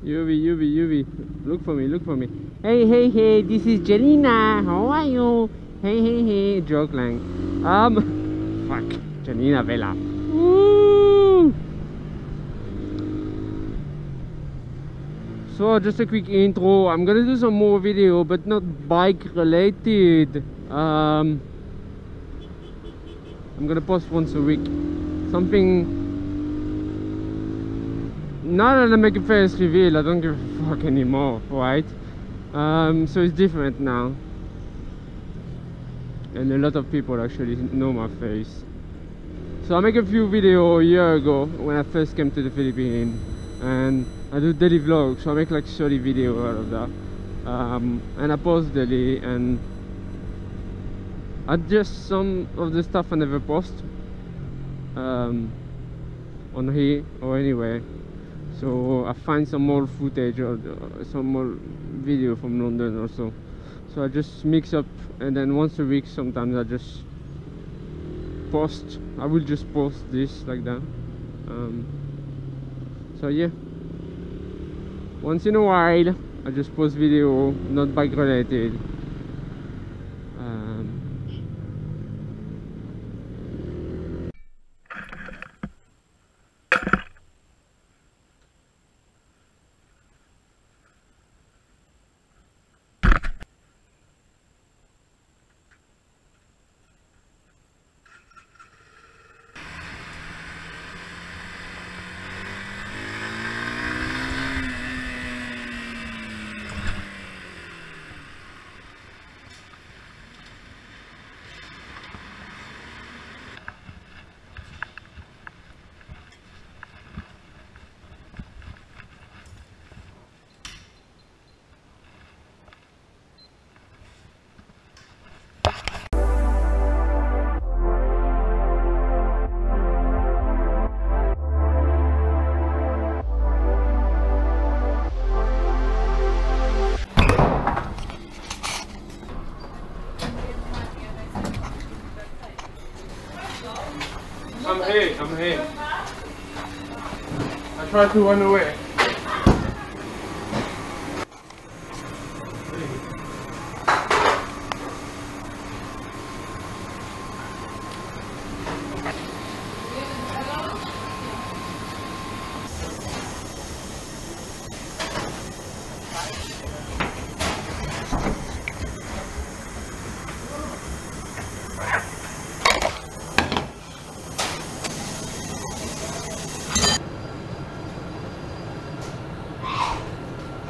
Yubi, look for me. Hey, this is Jelena. How are you? Hey, joke lang. Fuck, Jelena Vela. Woo! So just a quick intro. I'm gonna do some more video, but not bike related. I'm gonna post once a week. Something. Now that I make a face reveal, I don't give a fuck anymore, right? So it's different now. And a lot of people actually know my face. So I make a few videos a year ago when I first came to the Philippines. And I do daily vlogs, so I make like 30 videos out of that. And I post daily, and I adjust some of the stuff I never post on here or anywhere. So I find some more footage or some more video from London also. So I just mix up, and then once a week sometimes I just post. I will just post this like that. So yeah, once in a while I just post video, not bike related. I'm here. I tried to run away.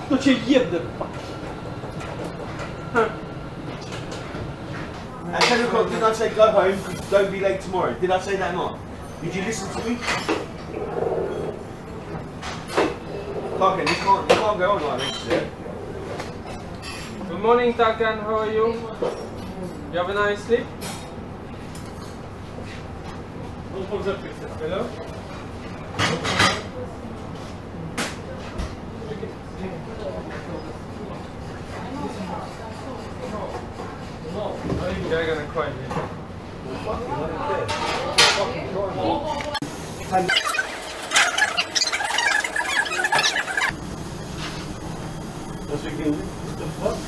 Don't you give the fuck? At 10 o'clock, did I say go home, don't be late tomorrow? Did I say that or not? Did you listen to me? Okay, you can't go on like this, yeah? Good morning, Takan. How are you? You have a nice sleep? Hello? They're gonna cry here. What the fuck?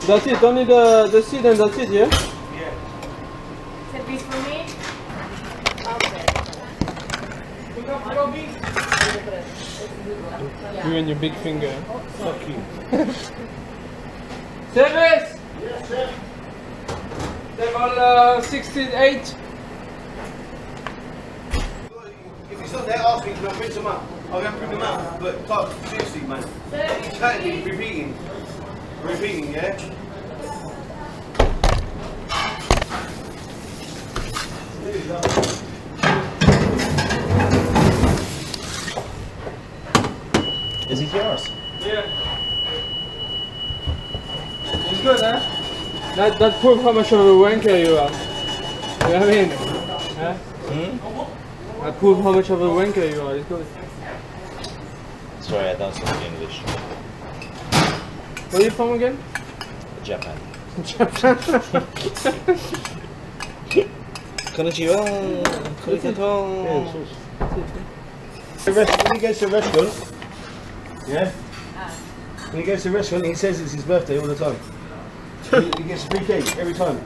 That's it, only the seat and that's it, yeah? Yeah. Service for me? Okay. You and your big finger. Fuck you. Service! Yes, sir. Level 68. If it's not there, ask me, can I print them up? I'll go and bring them out. But talk seriously, man. Chatting, repeating. Repeating, yeah? Is it yours? Yeah. It's good, huh? That proves how much of a wanker you are. You know what I mean? Huh? Hmm? That proves how much of a wanker you are. It's good. Sorry, I don't speak English. Where are you from again? Japan. Japan. Konnichiwa. Konnichiwa. When he goes to a restaurant, yeah? When he goes to a restaurant, he says it's his birthday all the time. He gets a free cake every time.